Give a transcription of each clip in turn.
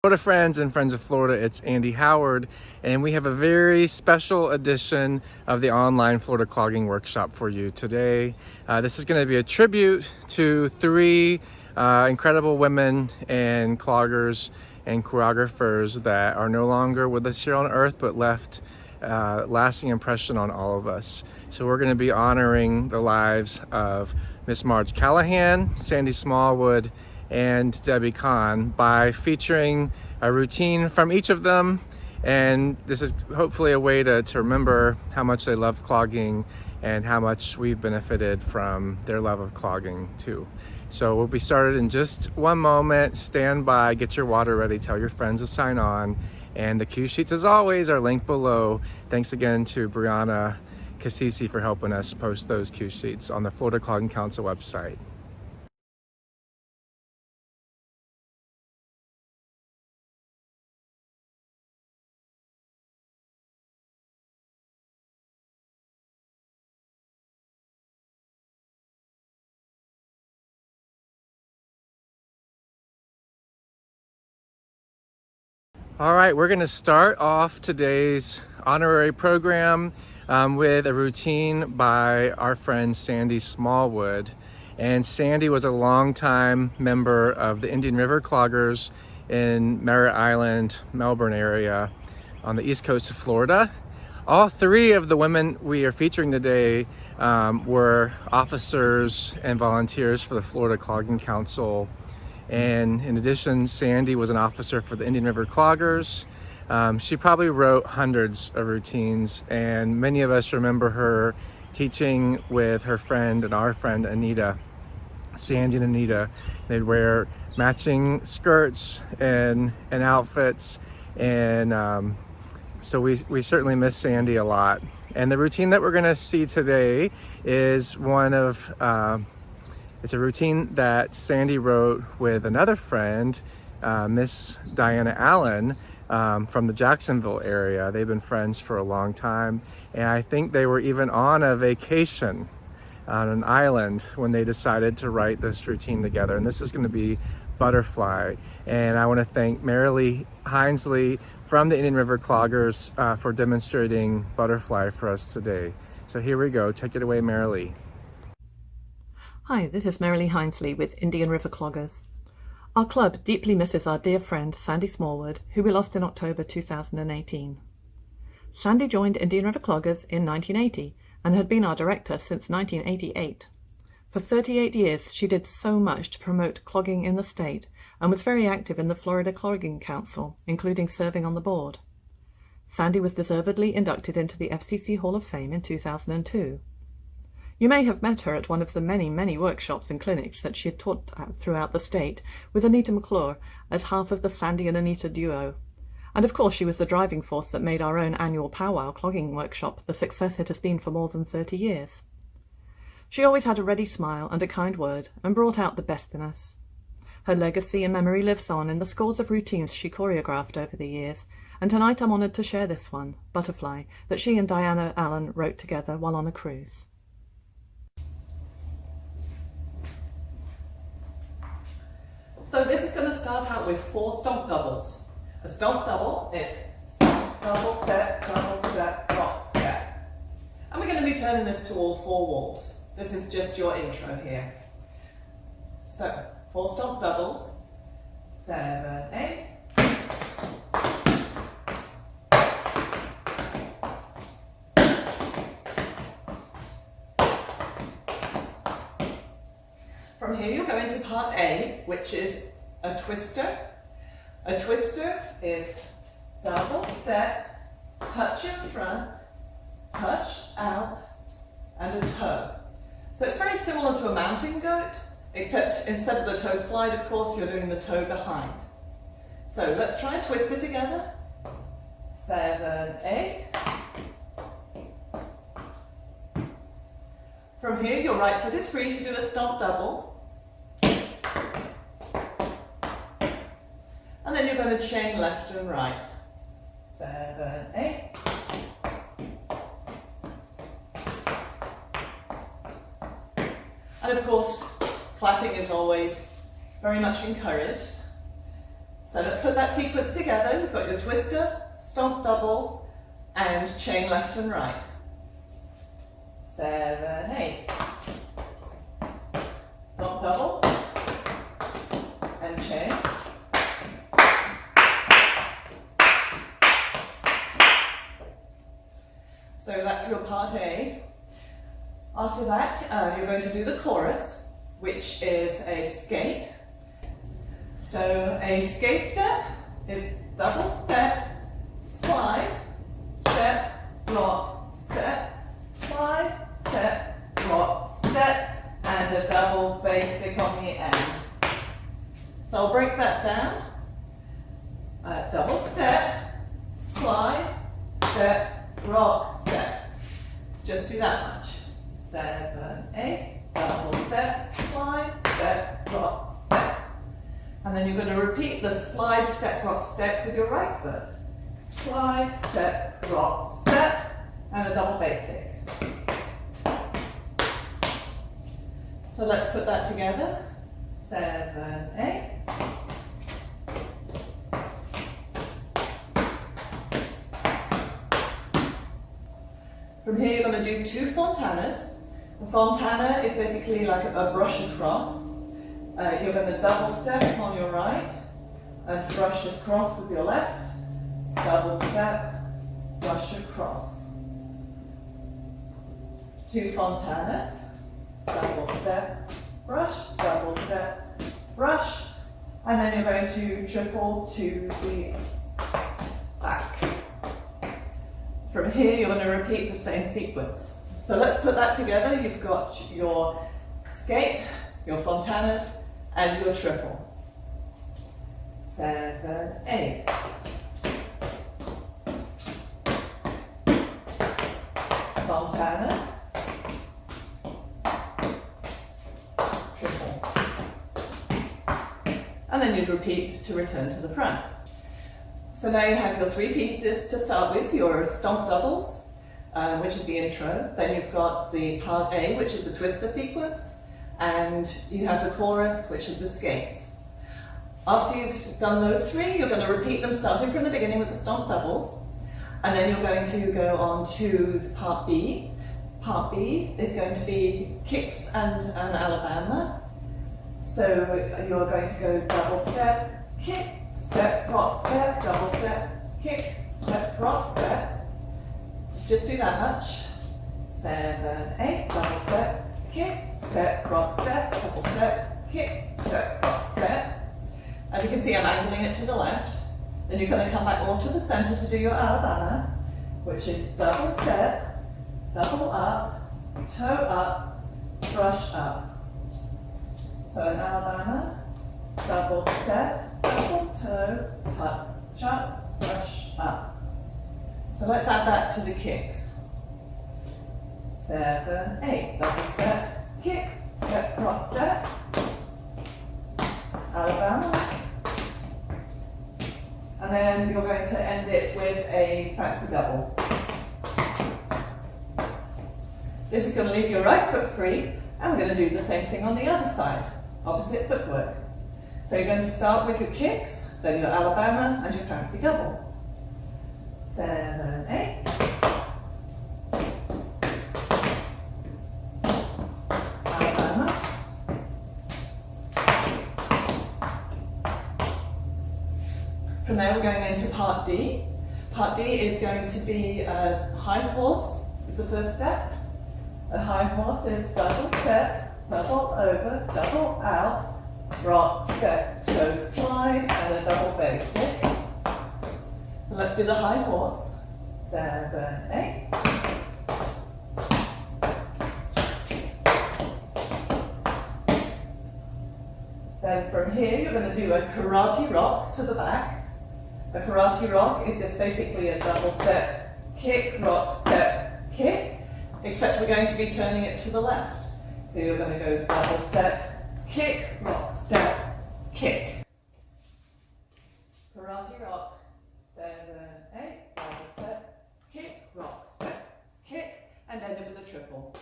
Florida friends and friends of Florida, it's Andy Howard, and we have a very special edition of the online Florida Clogging Workshop for you today. This is going to be a tribute to three incredible women and cloggers and choreographers that are no longer with us here on earth, but left lasting impression on all of us. So we're going to be honoring the lives of Miss Marge Callahan, Sandy Smallwood, and Debbie Conn by featuring a routine from each of them. And this is hopefully a way to remember how much they love clogging and how much we've benefited from their love of clogging too. So we'll be started in just one moment. Stand by, get your water ready, tell your friends to sign on. And the cue sheets, as always, are linked below. Thanks again to Brianna Cassisi for helping us post those cue sheets on the Florida Clogging Council website. All right, we're going to start off today's honorary program with a routine by our friend Sandy Smallwood. And Sandy was a longtime member of the Indian River Cloggers in Merritt Island, Melbourne area on the east coast of Florida. All three of the women we are featuring today were officers and volunteers for the Florida Clogging Council. And in addition, Sandy was an officer for the Indian River Cloggers. She probably wrote hundreds of routines, and many of us remember her teaching with her friend and our friend Anita. Sandy and Anita, they'd wear matching skirts and outfits, and so we certainly miss Sandy a lot. And the routine that we're going to see today is one of it's a routine that Sandy wrote with another friend, Miss Diana Allen, from the Jacksonville area. They've been friends for a long time, and I think they were even on a vacation on an island when they decided to write this routine together. And this is going to be Butterfly. And I want to thank Merrilie Hindsley from the Indian River Cloggers for demonstrating Butterfly for us today. So here we go. Take it away, Merrilie. Hi, this is Merrilie Hindsley with Indian River Cloggers. Our club deeply misses our dear friend Sandy Smallwood, who we lost in October 2018. Sandy joined Indian River Cloggers in 1980 and had been our director since 1988. For 38 years, she did so much to promote clogging in the state and was very active in the Florida Clogging Council, including serving on the board. Sandy was deservedly inducted into the FCC Hall of Fame in 2002. You may have met her at one of the many workshops and clinics that she had taught at throughout the state with Anita McClure as half of the Sandy and Anita duo. And of course she was the driving force that made our own annual powwow clogging workshop the success it has been for more than 30 years. She always had a ready smile and a kind word and brought out the best in us. Her legacy and memory lives on in the scores of routines she choreographed over the years, and tonight I'm honoured to share this one, Butterfly, that she and Diana Allen wrote together while on a cruise. So this is going to start out with 4 stomp doubles. A stomp double is stomp, double step, drop, step. And we're going to be turning this to all 4 walls. This is just your intro here. So, 4 stomp doubles, 7, 8. From here you'll go into part A, which is a twister. A twister is double step, touch in front, touch out, and a toe. So it's very similar to a mountain goat, except instead of the toe slide, of course, you're doing the toe behind. So let's try and twist it together. 7, 8. From here, your right foot is free to do a stomp double. And then you're going to chain left and right. 7, 8. And of course, clapping is always very much encouraged. So let's put that sequence together. You've got your twister, stomp double, and chain left and right. 7, 8. Stomp double, and chain. So that's your part A. After that, you're going to do the chorus, which is a skate. So a skate step is double step, slide, step, rock, step, slide, step, rock, step, and a double basic on the end. So I'll break that down. Double step, slide, step, rock, step. Just do that much. 7, 8, double step, slide, step, rock, step. And then you're going to repeat the slide, step, rock, step with your right foot. Slide, step, rock, step, and a double basic. So let's put that together. 7, 8. From here you're going to do 2 fontanas. A fontana is basically like a brush across. You're going to double step on your right and brush across with your left. Double step, brush across. 2 fontanas. Double step, brush, double step, brush. And then you're going to triple to the back. From here you're going to repeat the same sequence. So let's put that together. You've got your skate, your fontanas, and your triple. 7, 8. Fontanas, triple. And then you'd repeat to return to the front. So now you have your 3 pieces to start with, your stomp doubles, which is the intro. Then you've got the part A, which is the twister sequence, and you have the chorus, which is the skates. After you've done those 3, you're going to repeat them starting from the beginning with the stomp doubles, and then you're going to go on to the part B. Part B is going to be kicks and an Alabama. So you're going to go double step, kick, step, rock, step, double step, kick, step, rock, step. Just do that much. 7, 8, double step, kick, step, rock, step, double step, kick, step, rock, step. As you can see, I'm angling it to the left. Then you're going to come back more to the center to do your Alabama, which is double step, double up, toe up, brush up. So an Alabama, double step, double toe, touch up, brush up. So let's add that to the kicks. 7, 8, double step, kick, step, rock, step, Alabama. And then you're going to end it with a fancy double. This is going to leave your right foot free, and we're going to do the same thing on the other side, opposite footwork. So you're going to start with your kicks, then your Alabama, and your fancy double. 7, 8. Alabama. From there we're going into part D. Part D is going to be a high horse, is the first step. A high horse is double step, double over, double out, rock, step, toe slide, and a double basic. So let's do the high horse. 7, 8. Then from here you're going to do a karate rock to the back. A karate rock is just basically a double step, kick, rock, step, kick, except we're going to be turning it to the left. So you're going to go double step, kick, rock, step, kick. Karate rock. 7, 8, double step, kick, rock, step, kick, and end it with a triple.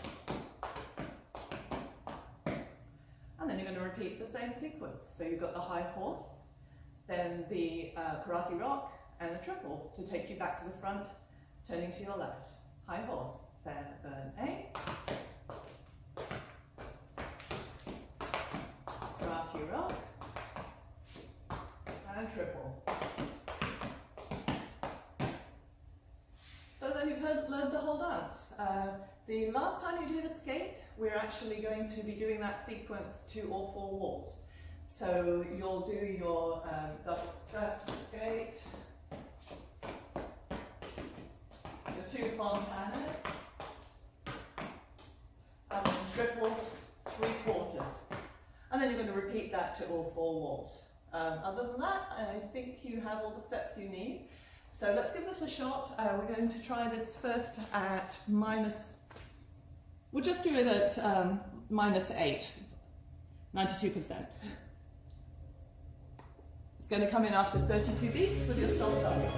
And then you're going to repeat the same sequence. So you've got the high horse, then the karate rock and a triple to take you back to the front, turning to your left. High horse, 7, 8. Karate rock and triple. So then you've learned the whole dance. The last time you do the skate, we're actually going to be doing that sequence to all 4 walls. So you'll do your double step skate, your 2 fontanas, and then triple 3/4. And then you're going to repeat that to all 4 walls. Other than that, I think you have all the steps you need. So let's give this a shot. We're going to try this first at we'll just do it at -8, 92%. It's going to come in after 32 beats with your stop doubles.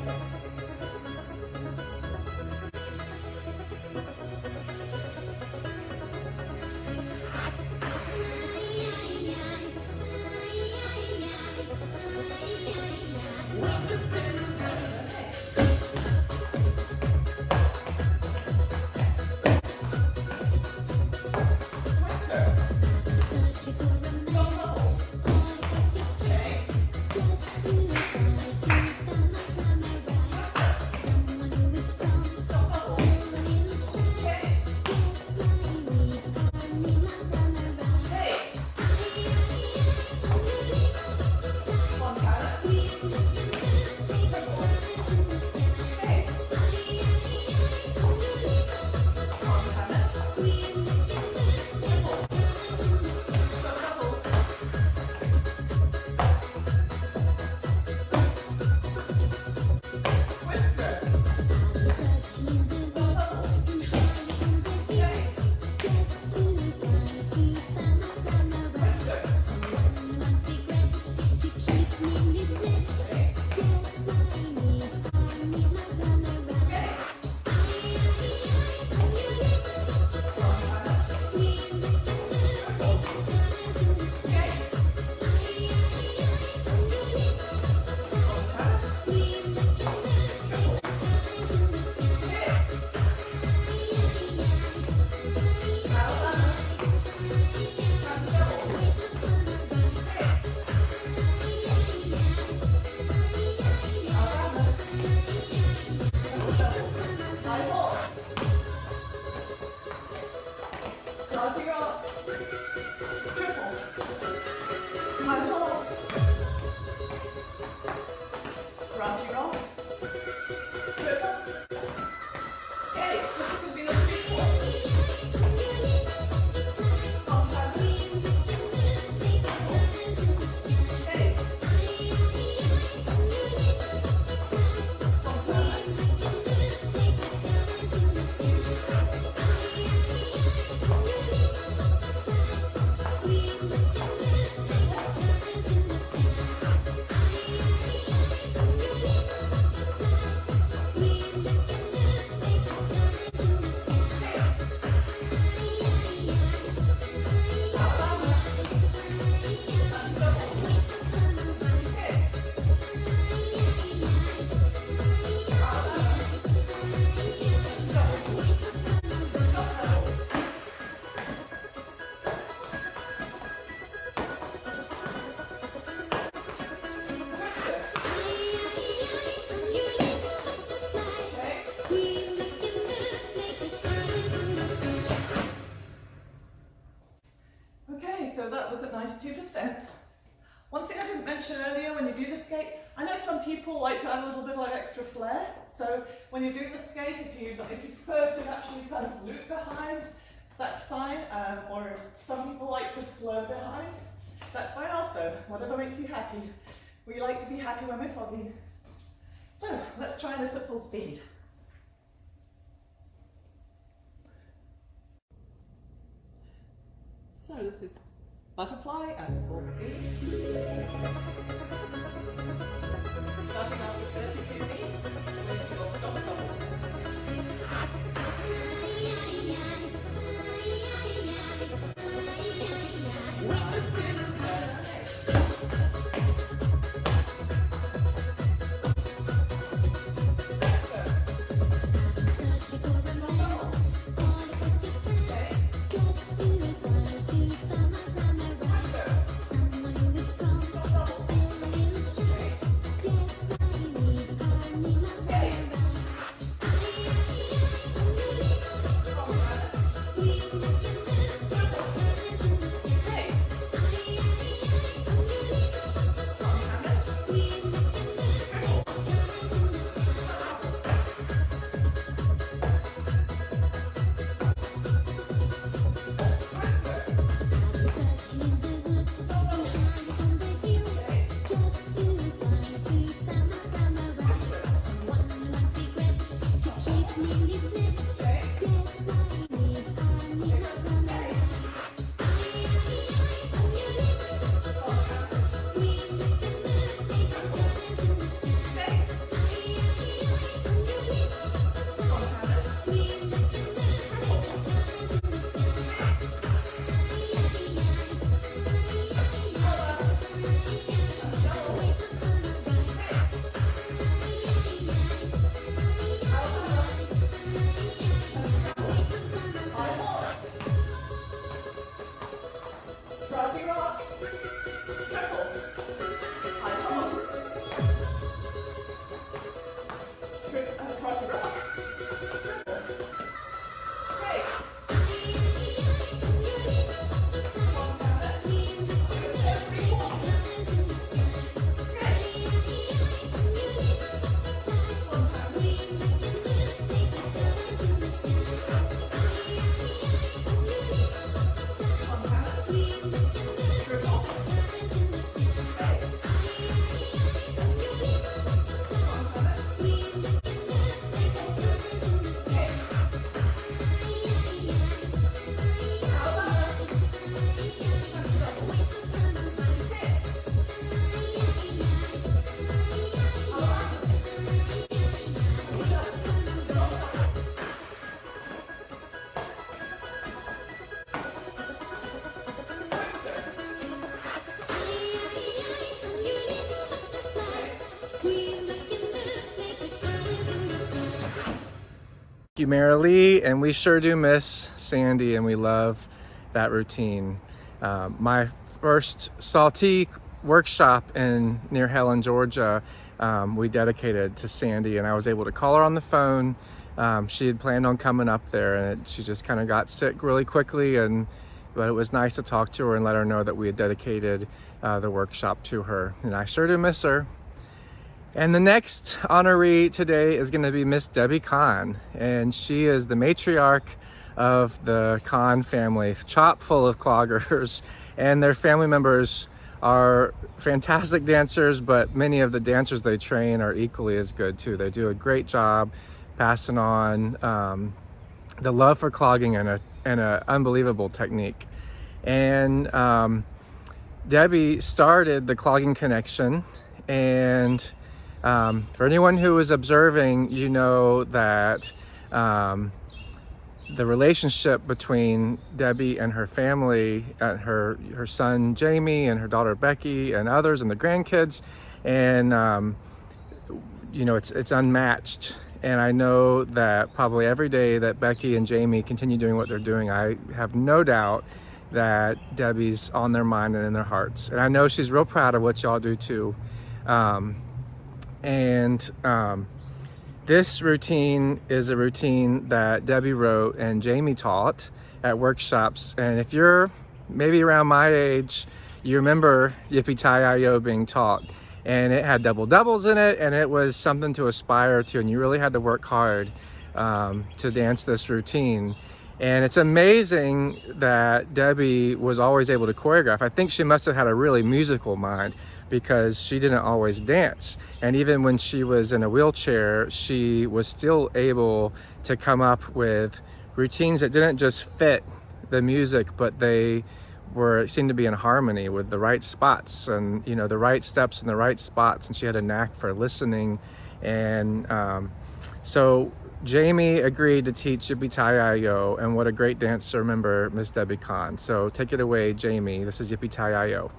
So that was at 92%. One thing I didn't mention earlier, when you do the skate, I know some people like to add a little bit of like extra flair. So when you do the skate, if you prefer to actually kind of loop behind, that's fine. Or some people like to slow behind, that's fine also. Whatever makes you happy. We like to be happy when we're clogging. So let's try this at full speed. So this is butterfly at full speed. Starting off with 32 beats with your stop doubles. With the You, Merrilie, and we sure do miss Sandy, and we love that routine. My first salty workshop near Helen, Georgia, we dedicated to Sandy, and I was able to call her on the phone. She had planned on coming up there, and she just kind of got sick really quickly, but it was nice to talk to her and let her know that we had dedicated the workshop to her, and I sure do miss her. And the next honoree today is going to be Miss Debbie Conn, and she is the matriarch of the Conn family, chock full of cloggers, and their family members are fantastic dancers, but many of the dancers they train are equally as good too. They do a great job passing on the love for clogging and an unbelievable technique. And Debbie started the Clogging Connection, and for anyone who is observing, you know that the relationship between Debbie and her family, and her son Jamie and her daughter Becky and others and the grandkids, and you know, it's unmatched. And I know that probably every day that Becky and Jamie continue doing what they're doing, I have no doubt that Debbie's on their mind and in their hearts. And I know she's real proud of what y'all do too. This routine is a routine that Debbie wrote and Jamie taught at workshops. And if you're maybe around my age, you remember Yippee-Tie-I-Yo being taught. And it had double doubles in it, and it was something to aspire to, and you really had to work hard to dance this routine. And it's amazing that Debbie was always able to choreograph. I think she must have had a really musical mind, because she didn't always dance. And even when she was in a wheelchair, she was still able to come up with routines that didn't just fit the music, but they seemed to be in harmony with the right spots, and you know, the right steps and the right spots. And she had a knack for listening. And so Jamie agreed to teach Yippee-Tie-I-Yo, and what a great dancer, remember, Miss Debbie Conn. So take it away, Jamie. This is Yippee-Tie-I-Yo.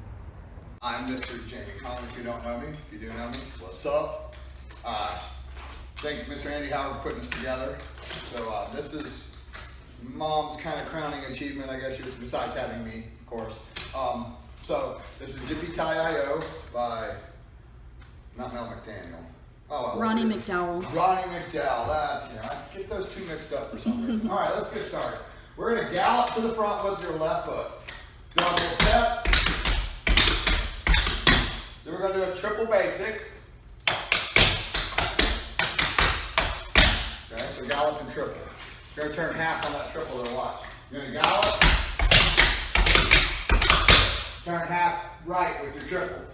I'm Mr. Jamie Conn, if you don't know me. If you do know me, what's up? Thank Mr. Andy Howard for putting this together. So this is Mom's kind of crowning achievement, I guess, besides having me, of course. So this is Yippee-Tie-I-Yo by Not Mel McDaniel. Oh, Ronnie McDowell. Ronnie McDowell, that's, I get those two mixed up for some reason. All right, let's get started. We're gonna gallop to the front with your left foot. Double step. Then we're gonna do a triple basic. Okay, so gallop and triple. You're gonna turn half on that triple there, watch. You're gonna gallop. Turn half right with your triple.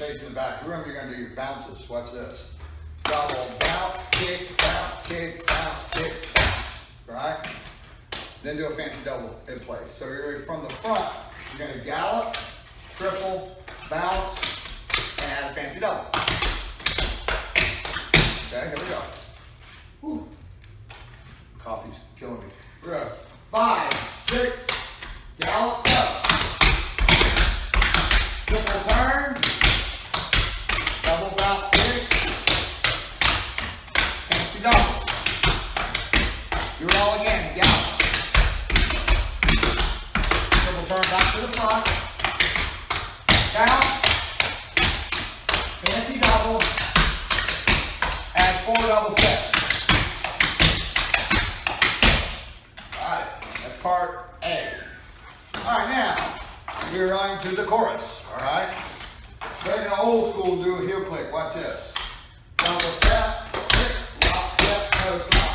Facing the back. Remember, you're going to do your bounces. Watch this. Double bounce, kick, bounce, kick, bounce, kick, bounce. Right? Then do a fancy double in place. So you're going from the front, you're going to gallop, triple, bounce, and add a fancy double. Okay, here we go. Whew. Coffee's killing me. We're going to 5, 6, gallop up. Triple turn. Double bounce kick. Fancy double. Do it all again. Gallop. Triple turn back to the front. Down. Fancy double. Add 4 double steps. Alright, that's part A. Alright, now we're going to the chorus. Alright? Take an old school, do a heel click. Watch this. Double step, kick, lock, step, no stop.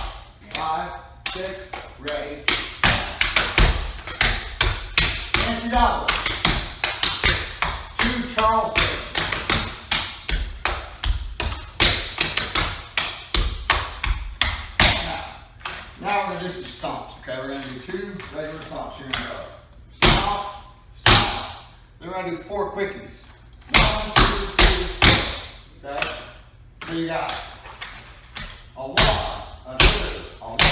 5, 6, ready. Fancy double. 2 Charleston. Now we're going to do some stomps, okay? We're going to do 2 regular stomps. Here we go. Stomp, stomp. Then we're going to do 4 quickies. 1, 2, 3, 4. Okay? So you got a 1, a 2, a 1, 2,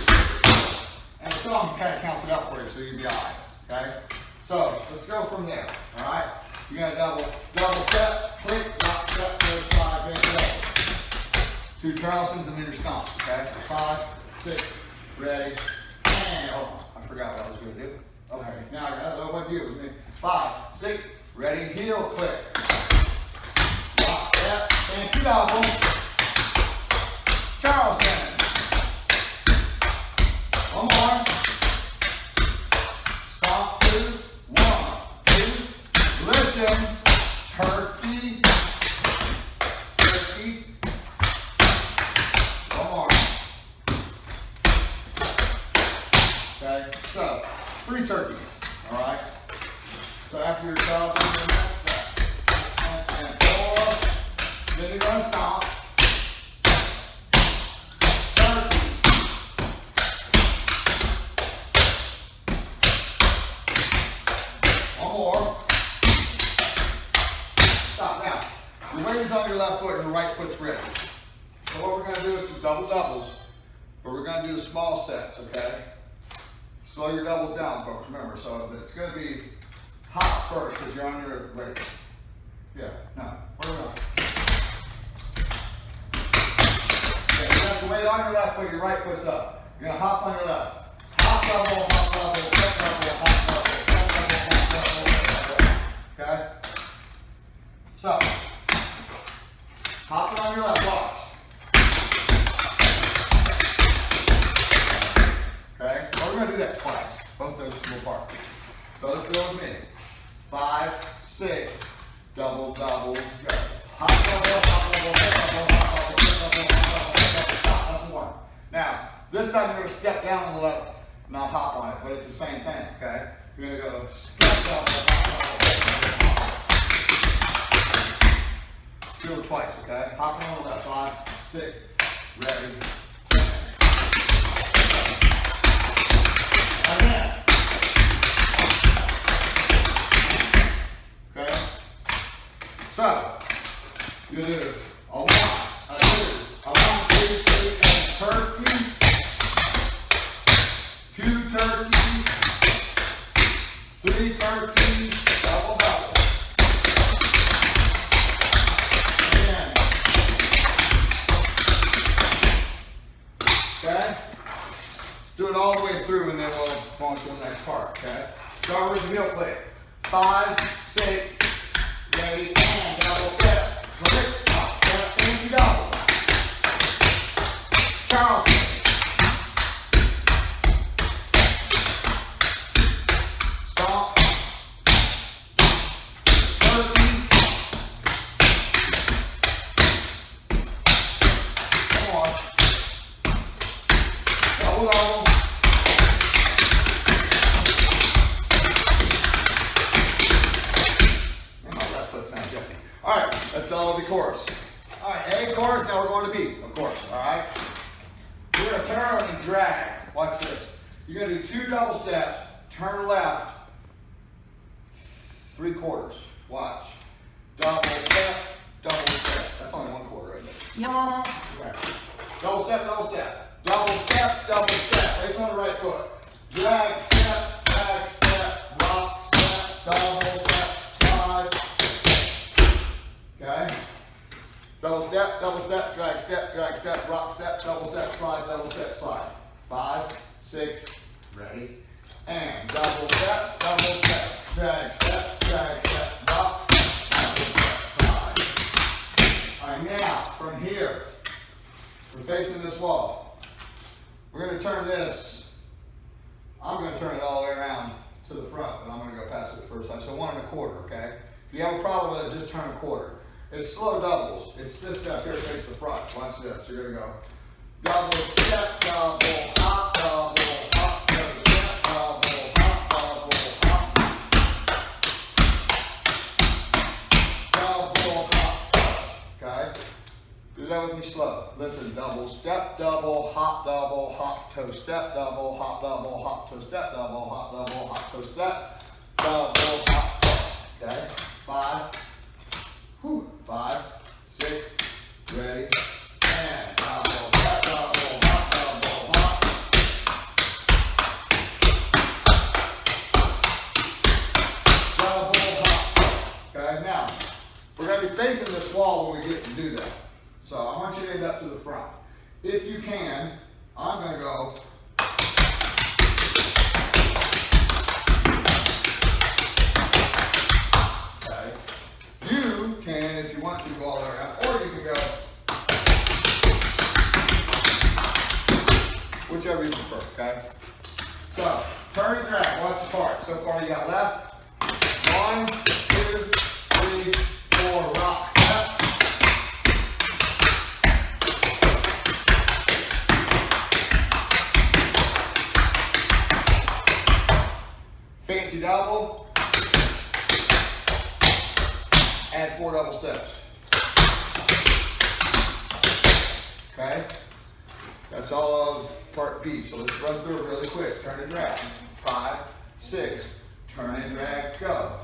3. And some kind of counts it out for you, so you'll be alright. Okay? So let's go from there. Alright? You're going to double step, click, lock, step, go, slide, bend, double. 2 Charlestons and then your stomps. Okay? 5, 6, ready, and oh, I forgot what I was going to do. Okay, now I got what you. 5, 6, ready, heel click. Lock, step, fancy double. Charleston. One more. Stop 2, 1, 2. Listen. Turkey. Turkey. One more. Okay, so 3 turkeys, all right? So after your Charleston, and 4, then you're going to stomp. Turkey. One more. Stop. Now, your weight is on your left foot and your right foot's ready. So what we're going to do is some double doubles, but we're going to do the small sets, okay? Slow your doubles down, folks, remember. So it's going to be hot first because you're on your right. Yeah, no, where are we going? Okay, you have the weight on your left foot, your right foot's up. You're going to hop on your left. Hop double, step double, hop double, step double, step double, step double. Okay? So, hopping on your left, watch. Okay, well, we're going to do that twice. Both those will apart. So let's go with me. 5, 6, double, double, go. Hop, double, hop, double, hop, double, hop, double, hop, double, hop, double, stop. That's 1. Now, this time you're going to step down on the left, not hop on it, but it's the same thing, okay? You're going to go step, double, hop, double, hop. Do it twice, okay? Hopping on the left, 5, 6, ready. Again. Okay? So, you do a 1, a 2, a 1, 2, 3, and turkey. 2 turkeys. 3 turkeys. Double, double. Again. Okay? Let's do it all the way through and then we'll go on to the next part, okay? Start with the heel click. 5, 6, ready, and double step, flip, hop, step, fancy double. Charleston. Stomp. Turkey. Come on. Double double. And my left foot sounds yucky. All right, that's all of the chorus. All right, A chorus, now we're going to B, of course, all right? We're gonna turn and drag. Watch this. You're gonna do 2 double steps, turn left, 3/4. Watch. Double step, double step. That's only 1/4 right there. Yeah. Double step, double step. Double step, double step. It's on the right foot. Drag, step, rock, step, double step, slide. Okay? Double step, drag, step, rock, step, double step, slide. 5, 6, ready. And double step, drag, step, rock, step, double step, slide. All right, now, from here, we're facing this wall. We're gonna turn this, I'm gonna turn it all the way around to the front, but I'm gonna go past it first time. So 1 1/4, okay? If you have a problem with it, just turn 1/4. It's slow doubles. It's this step here face the front. Watch this. You're gonna go double step, double hop, double hop, double step, double hop, double hop, double hop. Okay? Do that with me slow. Listen, double step, double hop, toe step, double hop, toe step, double hop, toe step, double hop, okay? 5, 6, ready, and double step, double hop, double hop. Double hop. Okay, now, we're going to be facing this wall when we get to do that. So I want you to end up to the front. If you can, I'm going to go. Okay. You can, if you want to, go all the way around, or you can go whichever you prefer, okay? So, turn and drag, watch the part. So far you got left. 1, 2, 3, 4, rock, step. Fancy double. Add 4 double steps. Okay? That's all of part B. So let's run through it really quick. Turn and drag. 5, 6. Turn and drag. Go.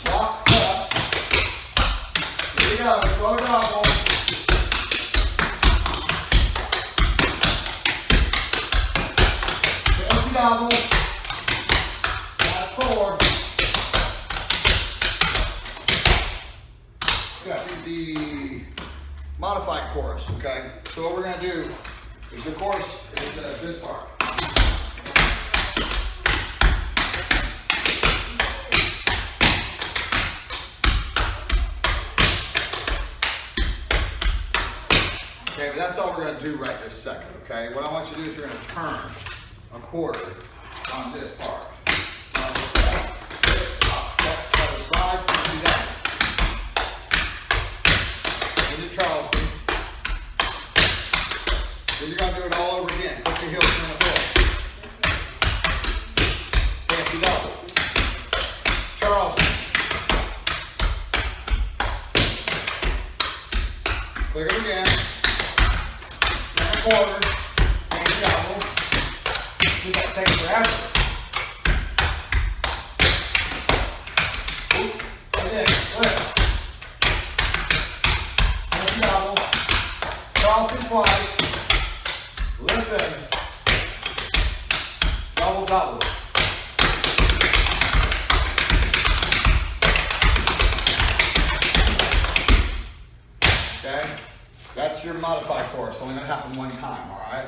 Rock, step. Here we go. Slow double. Fancy double. Add 4. The modified chorus, okay? So what we're going to do is the chorus is this part. Okay, but that's all we're going to do right this second, okay? What I want you to do is you're going to turn 1/4 on this part. Slide, do that. Charleston. Then you're going to do it all over again. Put your heels on the floor. Fancy double. Charleston. Clear it again. 1/4. Fancy double. Do that thing forever. Oop. And then flip. Double, Charleston twice, listen, double, double. Okay, that's your modified chorus, only gonna happen 1 time, all right?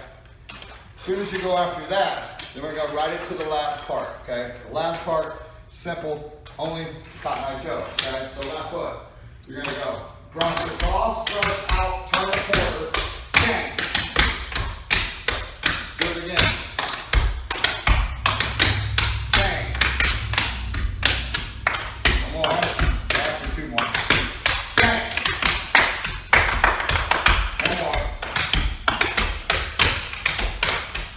As soon as you go after that, then we're gonna go right into the last part, okay? The last part Simple, only Cotton Eye Joe. Okay, so left foot. You're gonna go grunt across, thrust out, turn a quarter, bang. Do it again. Bang. One more. After two more. Bang. One more.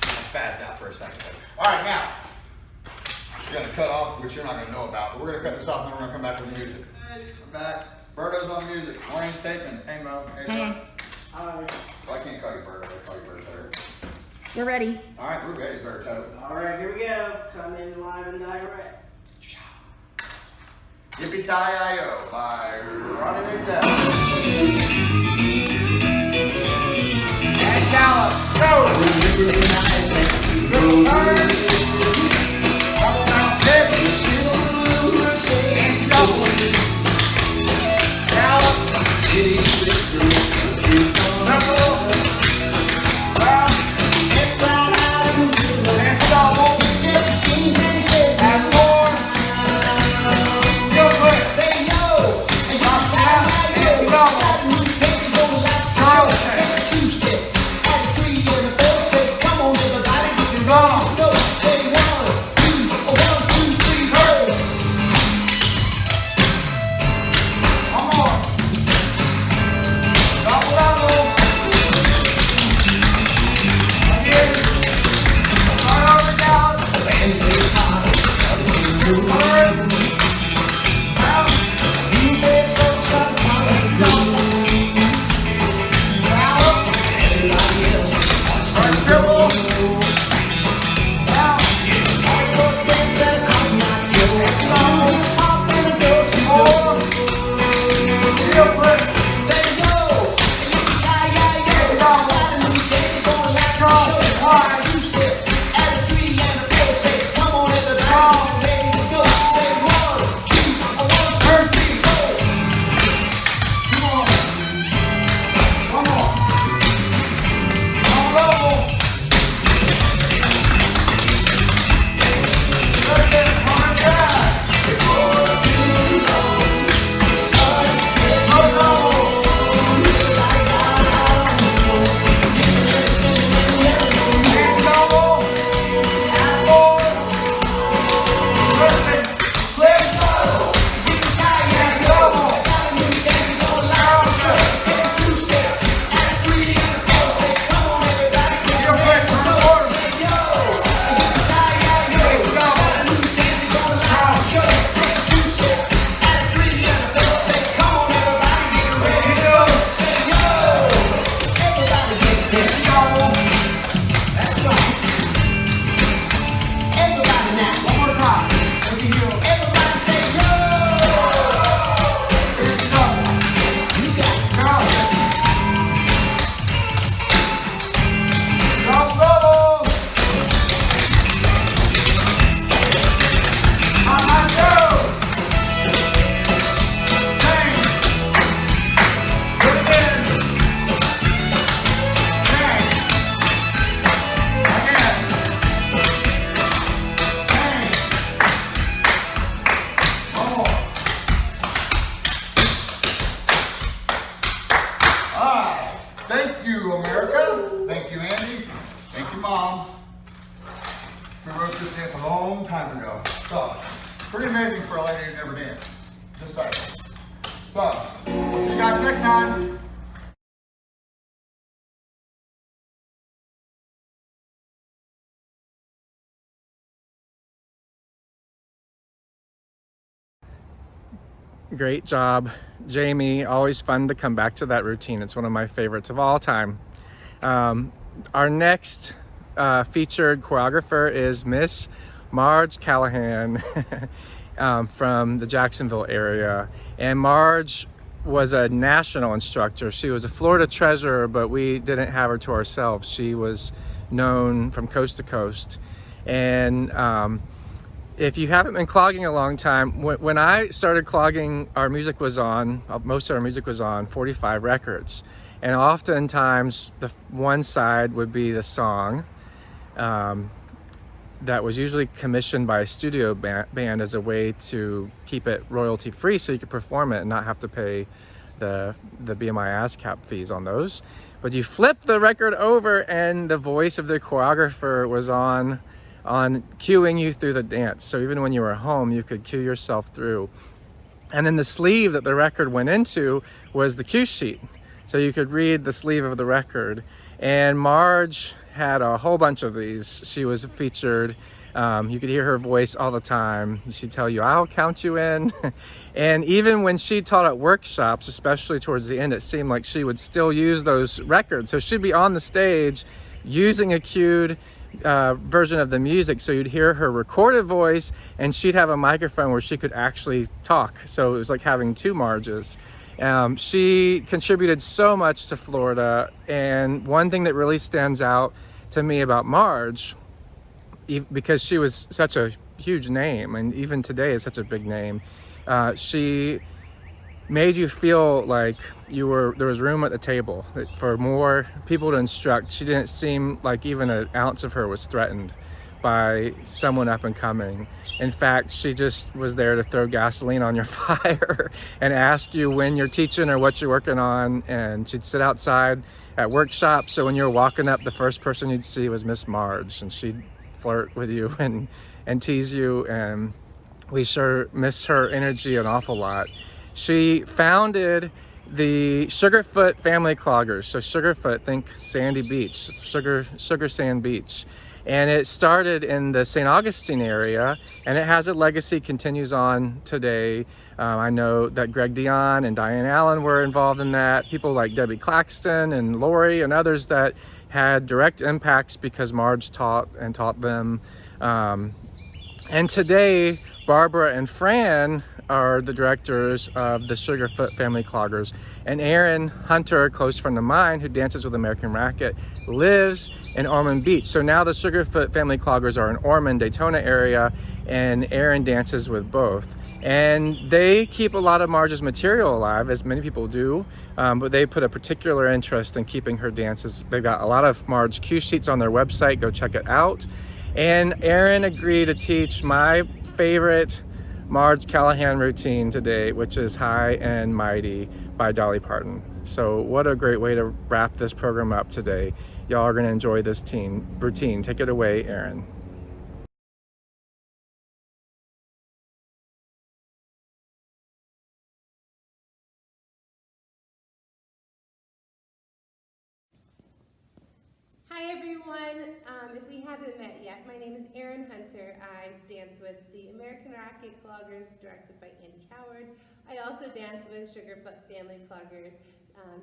I spazzed out for a second. All right, now. We're going to cut off, which you're not going to know about, but we're going to cut this off and then we're going to come back to the music. Come back. Birdo's on music. Maureen's taping. Hey, Mo. Hey, Mo. Alright. Well, I can't call you Birdo. I call you Birdo. You're ready. All right, we're ready, Birdo. Alright, here we go. Coming live and direct. Yippee-Tie-I-O by Running It Down. And gallop. Go! Go! Turn! Double bounce hip. Hands double. Gallop. Double. Round. Hip round. Hands double. And more. Go quick. Say yo. Drop down. Hands double. Throw. Two-step. At a 3 and a 4. Say come on everybody. Get you wrong. Go. Say 1, 2, 1, 2, 3, go. One more. Double, double. Again. Start over down. Turn. Out. Gallop. Turn triple. Out. Real quick. Say go. Strong. Wide. Turn feet. Come on. One more. On level. Look at my God. Oh, no. Hands double. And more. Listen. Let's go. Hands double. Down shut. Real quick. Turn the quarter. Hands double. Down shut. Ready to go. Hands double. One more time. Let me hear. Hands double. Down. Double. On go. Bang. Put it in. Bang. Again. Bang. One more. All right. Thank you, America. Thank you, Andy. Thank you, Mom. We wrote this dance a long time ago. So, pretty amazing for a lady who never danced. Just saying. So, we'll see you guys next time. Great job, Jamie. Always fun to come back to that routine. It's one of my favorites of all time. Our next featured choreographer is Miss Marge Callahan from the Jacksonville area. And Marge was a national instructor. She was a Florida treasure, but we didn't have her to ourselves. She was known from coast to coast. And if you haven't been clogging a long time, when I started clogging, our music was on, most of our music was on 45 records. And oftentimes the one side would be the song, that was usually commissioned by a studio band as a way to keep it royalty free so you could perform it and not have to pay the BMI ASCAP fees on those. But you flip the record over and the voice of the choreographer was on cueing you through the dance. So even when you were home, you could cue yourself through. And then the sleeve that the record went into was the cue sheet. So you could read the sleeve of the record. And Marge had a whole bunch of these. She was featured. You could hear her voice all the time. She'd tell you, I'll count you in. And even when she taught at workshops, especially towards the end, it seemed like she would still use those records. So she'd be on the stage using a cued version of the music, so you'd hear her recorded voice and she'd have a microphone where she could actually talk. So it was like having two Marges. She contributed so much to Florida, and one thing that really stands out to me about Marge, because she was such a huge name and even today is such a big name, she made you feel like there was room at the table for more people to instruct. She didn't seem like even an ounce of her was threatened by someone up and coming. In fact, she just was there to throw gasoline on your fire and ask you when you're teaching or what you're working on. And she'd sit outside at workshops, so when you were walking up, the first person you'd see was Miss Marge, and she'd flirt with you and tease you, and we sure miss her energy an awful lot. She founded the Sugarfoot Family Cloggers. So Sugarfoot, think Sandy Beach, Sugar Sand Beach. And it started in the St. Augustine area, and it has a legacy, continues on today. I know that Greg Dion and Diane Allen were involved in that. People like Debbie Claxton and Lori and others that had direct impacts because Marge taught them. And today, Barbara and Fran are the directors of the Sugarfoot Family Cloggers. And Aaron Hunter, a close friend of mine who dances with American Racket, lives in Ormond Beach. So now the Sugarfoot Family Cloggers are in Ormond, Daytona area, and Aaron dances with both. And they keep a lot of Marge's material alive, as many people do, but they put a particular interest in keeping her dances. They've got a lot of Marge cue sheets on their website, go check it out. And Aaron agreed to teach my favorite Marge Callahan routine today, which is High and Mighty by Dolly Parton. So what a great way to wrap this program up today. Y'all are gonna enjoy this routine. Take it away, Aaron. Hi everyone, if we haven't met yet, my name is Erin Hunter. I dance with the American Racket Cloggers, directed by Andy Coward. I also dance with Sugarfoot Family Cloggers,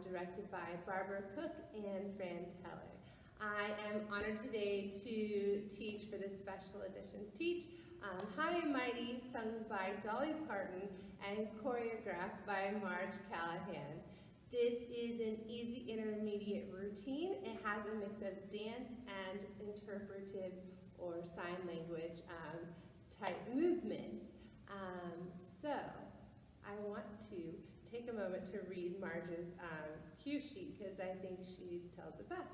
directed by Barbara Cook and Fran Teller. I am honored today to teach for this special edition. High and Mighty, sung by Dolly Parton and choreographed by Marge Callahan. This is an easy intermediate routine. It has a mix of dance and interpretive or sign language type movements. So I want to take a moment to read Marge's cue sheet because I think she tells it best.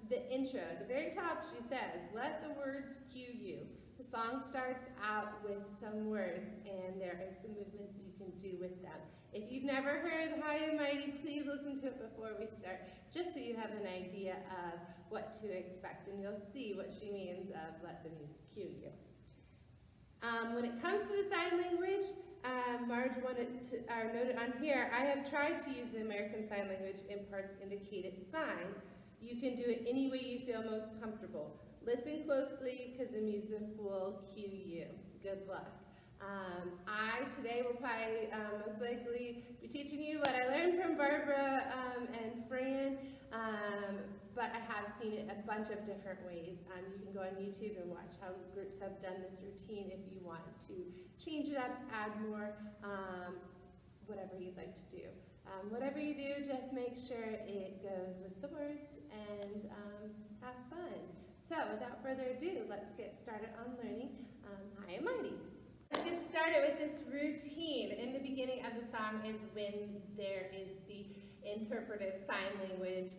The intro, at the very top she says, let the words cue you. The song starts out with some words and there are some movements you can do with them. If you've never heard High and Mighty, please listen to it before we start, just so you have an idea of what to expect, and you'll see what she means of let the music cue you. When it comes to the sign language, Marge noted on here, I have tried to use the American Sign Language in parts indicated sign. You can do it any way you feel most comfortable. Listen closely because the music will cue you. Good luck. I today will probably most likely be teaching you what I learned from Barbara and Fran, but I have seen it a bunch of different ways. You can go on YouTube and watch how groups have done this routine if you want to change it up, add more, whatever you'd like to do. Whatever you do, just make sure it goes with the words and have fun. So without further ado, let's get started on learning High and Mighty. Let's get started with this routine. In the beginning of the song is when there is the interpretive sign language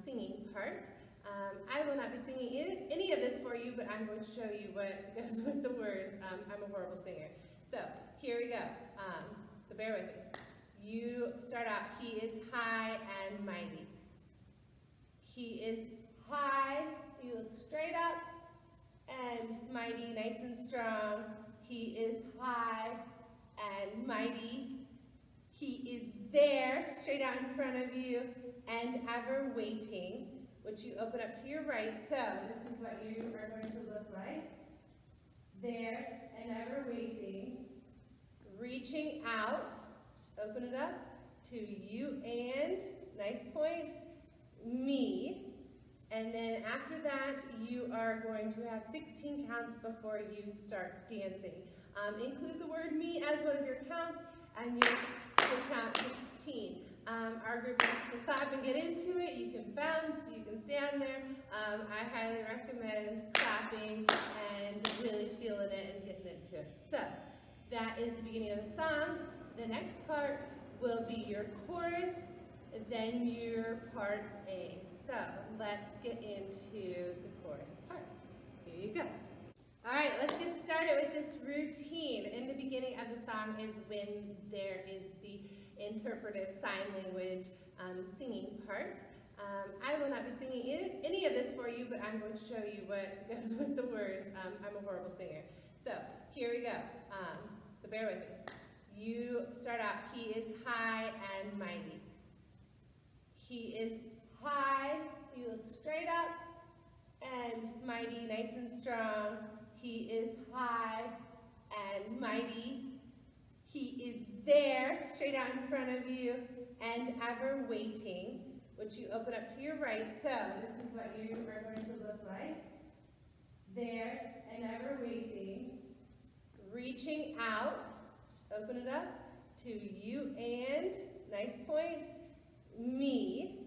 singing part. I will not be singing any of this for you, but I'm going to show you what goes with the words. I'm a horrible singer. So here we go. So bear with me. You start out, he is high and mighty. He is high, you look straight up, and mighty, nice and strong. He is high and mighty. He is there, straight out in front of you, and ever waiting, which you open up to your right. So this is what you are going to look like. There and ever waiting, reaching out, just open it up to you and, nice points, me. And then after that, you are going to have 16 counts before you start dancing. Include the word me as one of your counts, and you will count 16. Our group wants to clap and get into it. You can bounce, you can stand there. I highly recommend clapping and really feeling it and getting into it. So that is the beginning of the song. The next part will be your chorus, then your part A. So let's get into the chorus part. Here you go. All right, let's get started with this routine. In the beginning of the song is when there is the interpretive sign language singing part. I will not be singing any of this for you, but I'm going to show you what goes with the words. I'm a horrible singer. So here we go. So bear with me. You start out, he is high and mighty. He is high, you look straight up, and mighty, nice and strong. He is high and mighty. He is there, straight out in front of you, and ever waiting, which you open up to your right. So this is what you are going to look like. There and ever waiting, reaching out, just open it up to you and, nice points, me.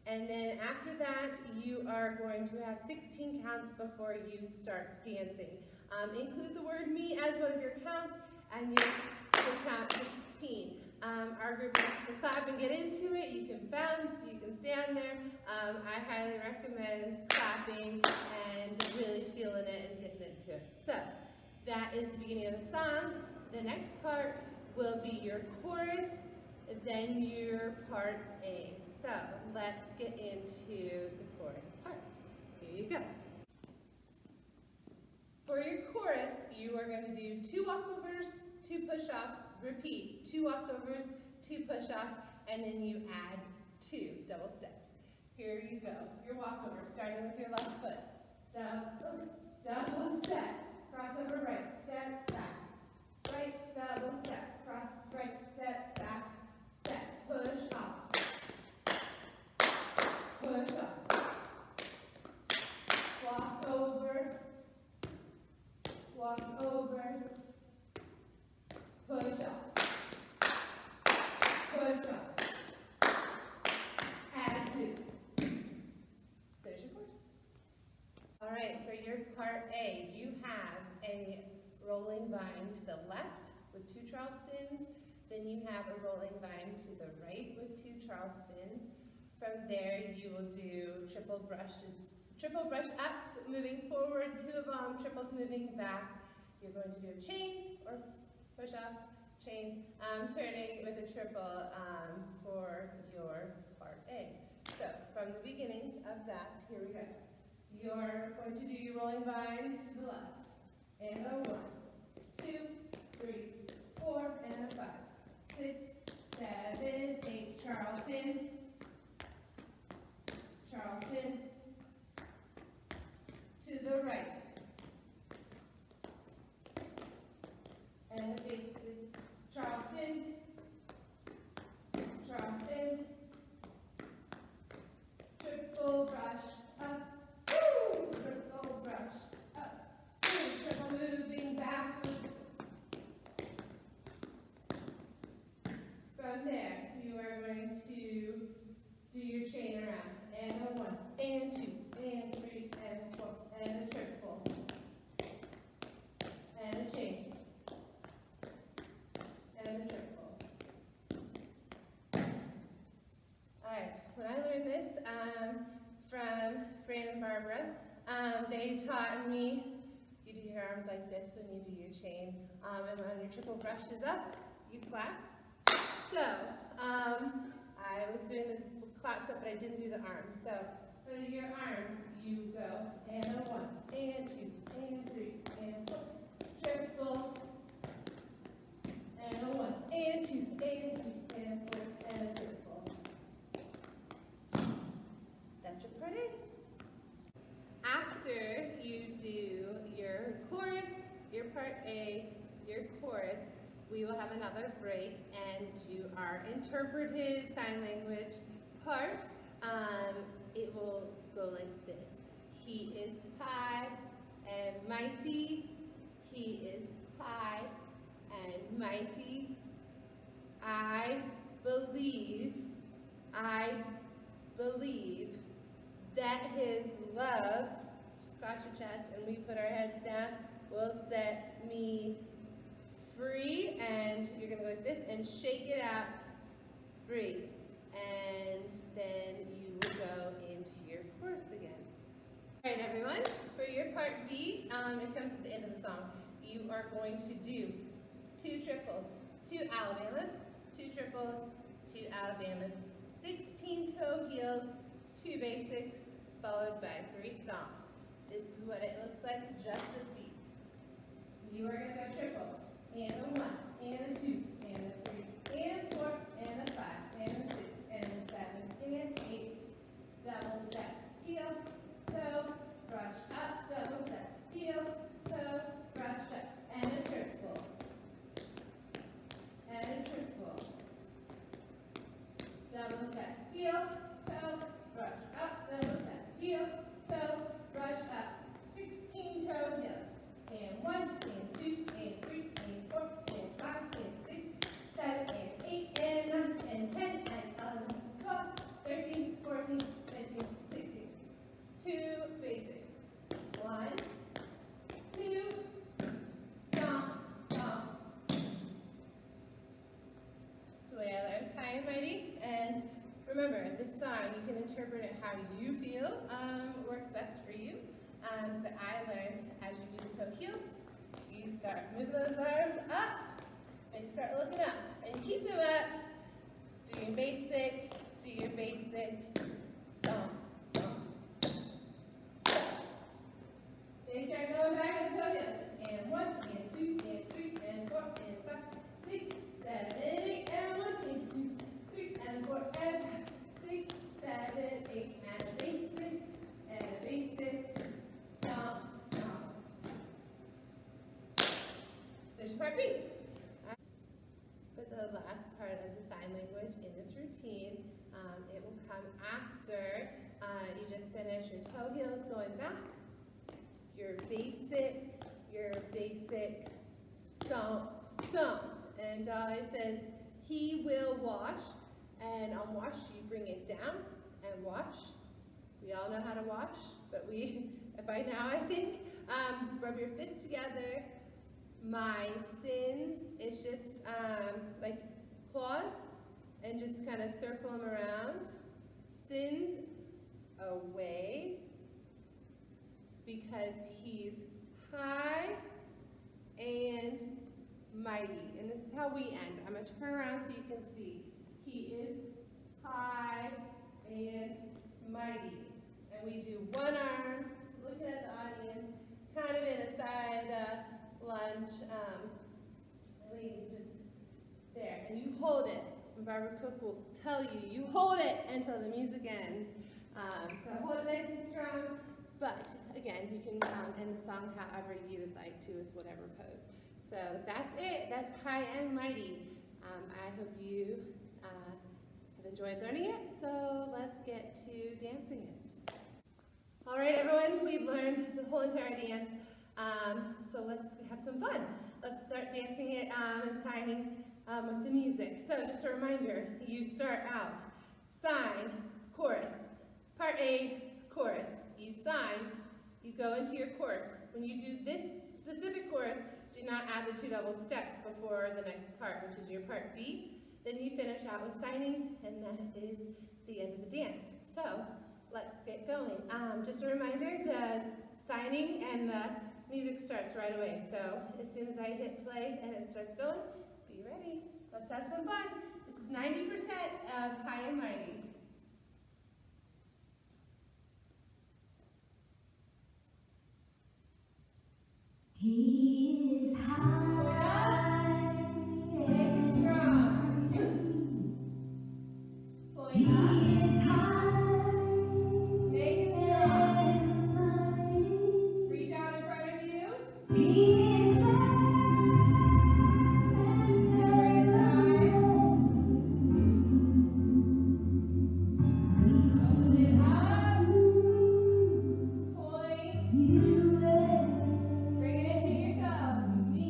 And then after that, you are going to have 16 counts before you start dancing. Include the word me as one of your counts, and you will count 16. Our group wants to clap and get into it. You can bounce, you can stand there. I highly recommend clapping and really feeling it and getting into it. So that is the beginning of the song. The next part will be your chorus, then your part A. So let's get into the chorus part. Here you go. For your chorus, you are going to do 2 walkovers, 2 push-offs, repeat, 2 walkovers, 2 push-offs, and then you add 2 double steps. Here you go. Your walkover, starting with your left foot. Double step, crossover right, step back. Right, double step, cross right, step back, step, push off. Push off. Walk over. Walk over. Push off. Push off. Add 2. There's your course. All right, for your part A, you have a rolling vine to the left with 2 Charlestons. Then you have a rolling vine to the right with 2 Charlestons. From there, you will do triple brush ups, moving forward, 2 of them, triples moving back. You're going to do a chain or push up, chain, turning with a triple for your part A. So from the beginning of that, here we go. You're going to do your rolling vine to the left. And a 1, 2, 3, 4, and a 5, 6, 7, 8, Charleston, Charleston, to the right, and a big Charleston, Charleston, triple brush up, triple brush up, triple moving back. From there, you are going to do your chain around, and a 1, and 2, and 3, and 4, and a triple, They taught me, you do your arms like this when you do your chain, and when your triple brush is up, you clap. So, I was doing the claps up, but I didn't do the arms. So, for your arms, you go, and a 1, and 2, and 3, and 4, triple, and a 1, and 2, and 3, and 4, and a triple. That's your part A. After you do your chorus, your part A, your chorus, we will have another break and do our interpretive sign language part. It will go like this. He is high and mighty. He is high and mighty. I believe that his love, just cross your chest and we put our heads down, will set me free. And you're gonna go like this and shake it out, free. And then you will go into your chorus again. All right, everyone, for your part B, it comes at the end of the song. You are going to do 2 triples, 2 Alabamas, 2 triples, 2 Alabamas, 16 toe heels, 2 basics, followed by 3 stomps. This is what it looks like, just the feet. You are going to go triple, and a 1, and a 2, and a 3, and a 4, and a 5, and a 6, and a 7, and 8. Double step, heel, toe, brush up, double step, heel, toe, brush up, and a triple, and a triple. Double step, heel, toe, brush up, double step, heel, toe, brush up. 16 toe heels. And 1, and 2, and 3, and 4, and 5, and 6, 7, and 8, and 9, and 10, and 11, 12, 13, 14, 15, 16. 2 basics. 1, 2, stomp, stomp. The way I learned high and mighty. And remember, this song, you can interpret it how you feel works best for you. But I learned as you do the toe heels, you start moving those arms up, and you start looking up. And you keep them up, do your basic, stomp, stomp, stomp. Then you start going back to the toe heels. And 1, and 2, and 3, and 4, and 5, 6, 7, 8, and 1, and 2, 3, and 4, and 5, 6, 7, 8, and a basic, stomp, stomp. There's part B. For the last part of the sign language in this routine, it will come after you just finish your toe heels going back, your basic stomp, stomp. And it says, he will wash, and on wash you bring it down and wash. We all know how to wash, but by now I think, rub your fists together. My sins, it's just like claws, and just kind of circle them around. Sins away, because he's high and mighty. And this is how we end. I'm going to turn around so you can see. He is high and mighty. And we do one arm, looking at the audience, kind of in a side lunge. We just there. And you hold it. And Barbara Cook will tell you, you hold it until the music ends. So hold it nice and strong. But again, you can end the song however you would like to with whatever pose. So that's it. That's high and mighty. I hope you have enjoyed learning it. So let's get to dancing it. All right, everyone, we've learned the whole entire dance. So let's have some fun. Let's start dancing it and signing with the music. So just a reminder, you start out, sign, chorus. Part A, chorus. You sign, you go into your chorus. When you do this specific chorus, do not add the 2 double steps before the next part, which is your part B. Then you finish out with signing, and that is the end of the dance. So let's get going. Just a reminder, the signing, and the music starts right away. So as soon as I hit play and it starts going, be ready. Let's have some fun. This is 90% of High and Mighty. He is high. Make it strong. Point He up. is high. Make it strong. Reach out in front of you. He is high. Bring it high. Open it up. Point. Bring it into yourself. Me.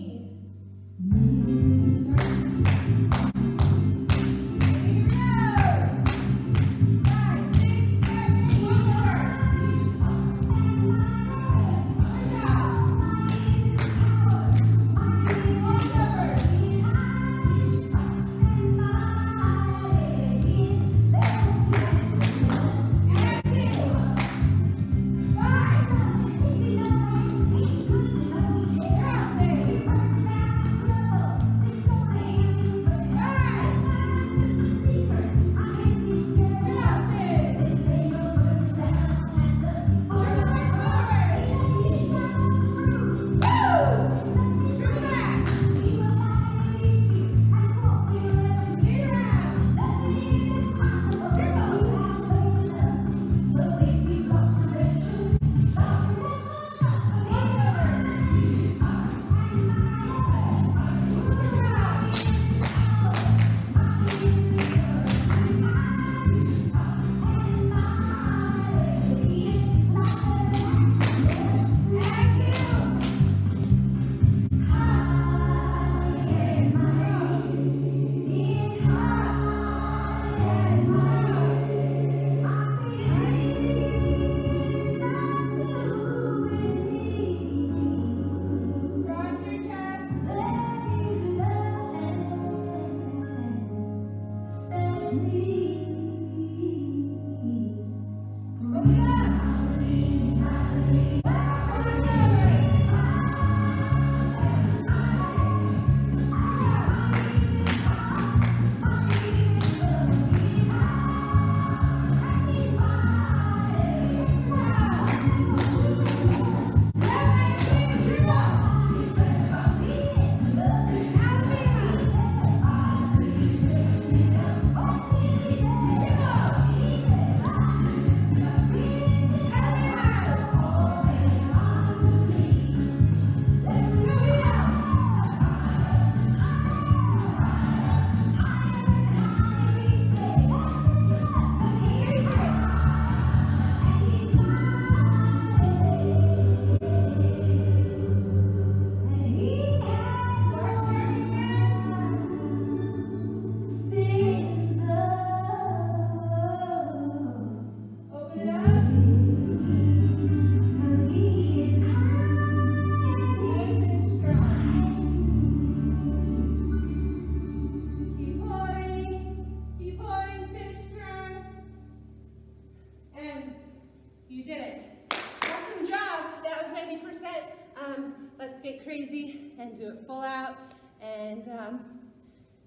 Let's get crazy and do it full out. And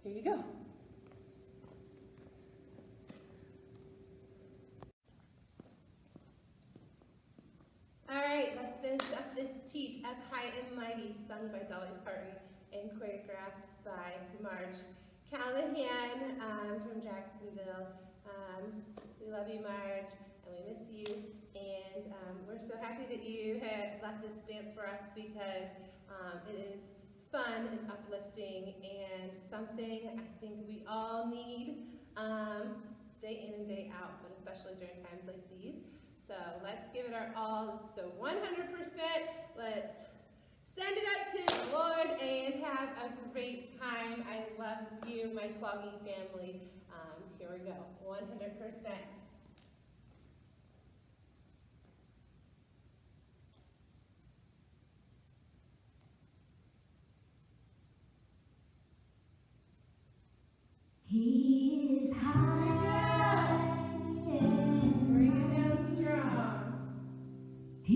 here you go. All right, let's finish up this teach Up High and Mighty, sung by Dolly Parton and choreographed by Marge Callahan from Jacksonville. We love you, Marge, and we miss you. And we're so happy that you had left this dance for us because it is fun and uplifting and something I think we all need day in and day out, but especially during times like these. So let's give it our all. Let's go 100%. Let's send it up to the Lord and have a great time. I love you, my clogging family. Here we go, 100%. He is high. Bring it down strong. He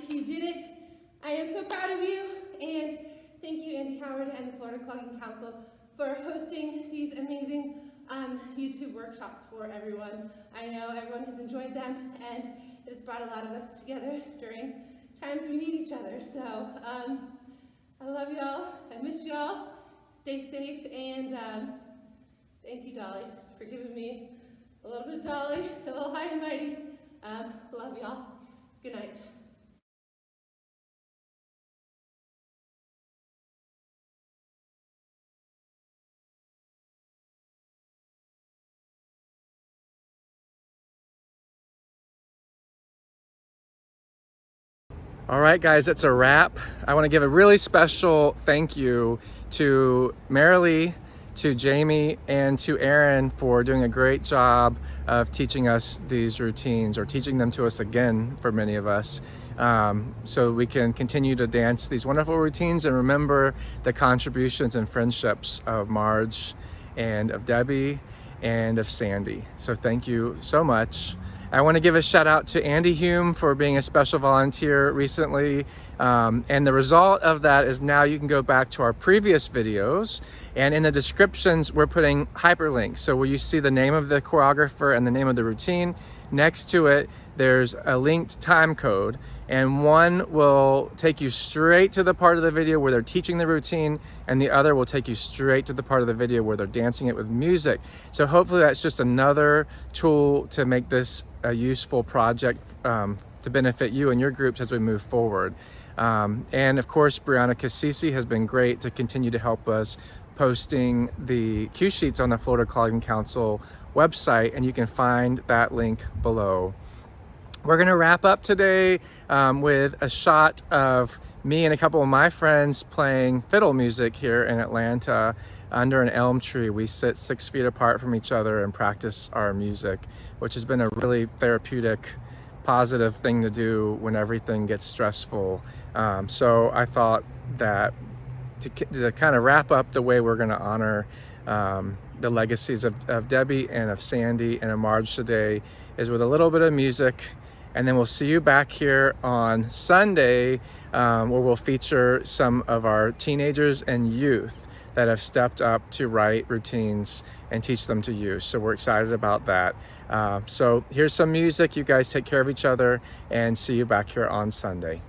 You did it. I am so proud of you, and thank you, Andy Howard and the Florida Clogging Council, for hosting these amazing YouTube workshops for everyone. I know everyone has enjoyed them, and it has brought a lot of us together during times we need each other. So I love y'all. I miss y'all. Stay safe, and thank you, Dolly, for giving me a little bit of Dolly, a little high and mighty. Love y'all. Good night. All right, guys, that's a wrap. I want to give a really special thank you to Merrilie, to Jamie, and to Aaron for doing a great job of teaching us these routines, or teaching them to us again for many of us, so we can continue to dance these wonderful routines and remember the contributions and friendships of Marge and of Debbie and of Sandy. So thank you so much. I want to give a shout out to Andy Hume for being a special volunteer recently. And the result of that is now you can go back to our previous videos, and in the descriptions, we're putting hyperlinks. So where you see the name of the choreographer and the name of the routine, next to it, there's a linked time code, and one will take you straight to the part of the video where they're teaching the routine, and the other will take you straight to the part of the video where they're dancing it with music. So hopefully that's just another tool to make this a useful project to benefit you and your groups as we move forward. And of course, Brianna Cassisi has been great to continue to help us posting the cue sheets on the Florida Clogging Council website, and you can find that link below. We're gonna wrap up today with a shot of me and a couple of my friends playing fiddle music here in Atlanta under an elm tree. We sit 6 feet apart from each other and practice our music, which has been a really therapeutic, positive thing to do when everything gets stressful. So I thought that to kind of wrap up the way we're going to honor the legacies of Debbie and of Sandy and of Marge today is with a little bit of music. And then we'll see you back here on Sunday, where we'll feature some of our teenagers and youth that have stepped up to write routines and teach them to use. So we're excited about that. So here's some music. You guys take care of each other, and see you back here on Sunday.